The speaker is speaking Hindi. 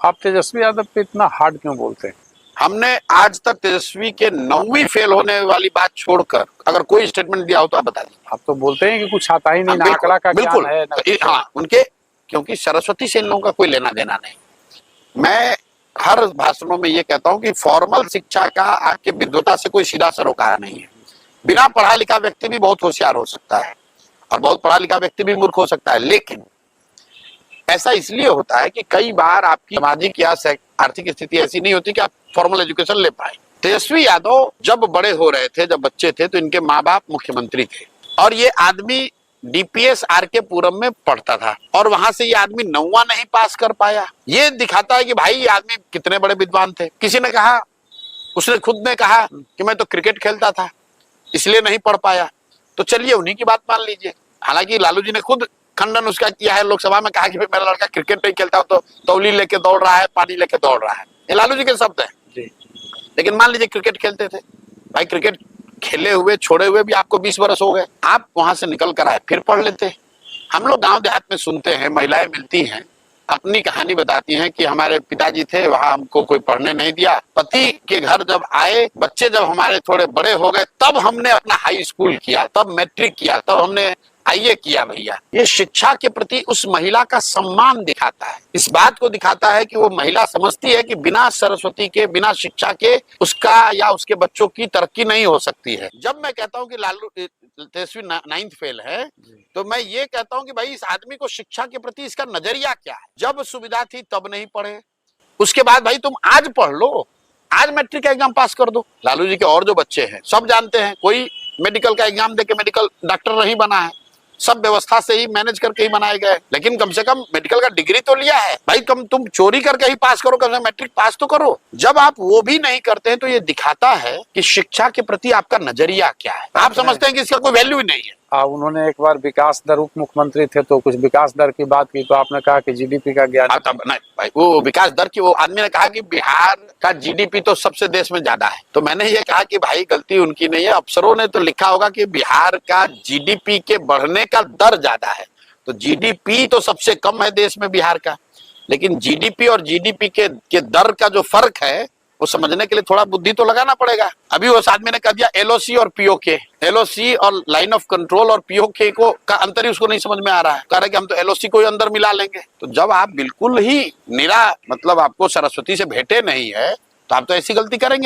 आप तेजस्वी यादव पे इतना हार्ड क्यों बोलते हैं? हमने आज तक तेजस्वी के 9वीं फेल होने वाली बात छोड़कर अगर कोई स्टेटमेंट दिया हो तो आप बता दीजिए। आप तो बोलते हैं कि कुछ आता ही नहीं, ना बिल्कुल, आंकड़ा का बिल्कुल। ज्ञान है ना। हाँ, उनके क्योंकि सरस्वती से इन लोगों का कोई लेना देना नहीं। मैं हर भाषणों में ये कहता हूँ कि फॉर्मल शिक्षा का आपके विद्वता से कोई सीधा सरोकार नहीं है। बिना पढ़ा लिखा व्यक्ति भी बहुत होशियार हो सकता है और बहुत पढ़ा लिखा व्यक्ति भी मूर्ख हो सकता है, लेकिन ऐसा इसलिए होता है कि कई बार आपकी सामाजिक या आर्थिक स्थिति ऐसी नहीं होती कि आप फॉर्मल एजुकेशन ले पाए। तेजस्वी यादव जब बड़े हो रहे थे, जब बच्चे थे, तो इनके माँ बाप मुख्यमंत्री थे और ये आदमी डीपीएस आरके पुरम में पढ़ता था और वहां से ये आदमी 9वां नहीं पास कर पाया। ये दिखाता है कि भाई ये आदमी कितने बड़े विद्वान थे। किसी ने कहा, उसने खुद ने कहा कि मैं तो क्रिकेट खेलता था इसलिए नहीं पढ़ पाया। तो चलिए उन्हीं की बात मान लीजिए। हालांकि लालू जी ने खुद खंडन उसका किया है, लोकसभा में कहा कि मेरा लड़का क्रिकेट नहीं खेलता तो तौली लेके दौड़ रहा है, पानी लेके दौड़ रहा है। ये लालू जी के शब्द हैं। लेकिन मान लीजिए क्रिकेट खेलते थे, भाई क्रिकेट खेले हुए छोड़े हुए भी आपको 20 वर्ष हो गए, आप वहां से निकल कर आए फिर पढ़ लेते। हम लोग गांव देहात में सुनते हैं, महिलाएं मिलती हैं, अपनी कहानी बताती हैं कि हमारे पिताजी थे, वहां हमको कोई पढ़ने नहीं दिया। पति के घर जब आए, बच्चे जब हमारे थोड़े बड़े हो गए, तब हमने अपना हाई स्कूल किया, तब मैट्रिक किया, तब हमने आइए किया। भैया ये शिक्षा के प्रति उस महिला का सम्मान दिखाता है। इस बात को दिखाता है कि वो महिला समझती है कि बिना सरस्वती के, बिना शिक्षा के उसका या उसके बच्चों की तरक्की नहीं हो सकती है। जब मैं कहता हूँ कि लालू तेजस्वी 9th फेल है, तो मैं ये कहता हूँ कि भाई इस आदमी को शिक्षा के प्रति इसका नजरिया क्या है। जब सुविधा थी तब नहीं पढ़े, उसके बाद भाई तुम आज पढ़ लो, आज मैट्रिक का एग्जाम पास कर दो। लालू जी के और जो बच्चे हैं सब जानते हैं, कोई मेडिकल का एग्जाम देके मेडिकल डॉक्टर नहीं बना है, सब व्यवस्था से ही मैनेज करके ही बनाए गए, लेकिन कम से कम मेडिकल का डिग्री तो लिया है। भाई तुम चोरी करके ही पास करो, कम से कम मैट्रिक पास तो करो। जब आप वो भी नहीं करते हैं तो ये दिखाता है कि शिक्षा के प्रति आपका नजरिया क्या है। आप समझते हैं कि इसका कोई वैल्यू ही नहीं है। उन्होंने एक बार विकास दर, उप मुख्यमंत्री थे तो कुछ विकास दर की बात की, तो आपने कहा कि जीडीपी का ज्ञान। नहीं भाई, वो विकास दर की, वो आदमी ने कहा कि बिहार का जीडीपी तो सबसे देश में ज्यादा है। तो मैंने ये कहा कि भाई गलती उनकी नहीं है, अफसरों ने तो लिखा होगा कि बिहार का जीडीपी के बढ़ने का दर ज्यादा है। तो जीडीपी तो सबसे कम है देश में बिहार का, लेकिन जीडीपी और जीडीपी के दर का जो फर्क है वो समझने के लिए थोड़ा बुद्धि तो लगाना पड़ेगा। अभी उस आदमी ने कह दिया एलओसी और पीओके, एलओसी और लाइन ऑफ कंट्रोल और पीओके को का अंतर ही उसको नहीं समझ में आ रहा है। कह रहा है कि हम तो एलओसी को ही अंदर मिला लेंगे। तो जब आप बिल्कुल ही निरा, मतलब आपको सरस्वती से भेंटे नहीं है, तो आप तो ऐसी गलती करेंगे।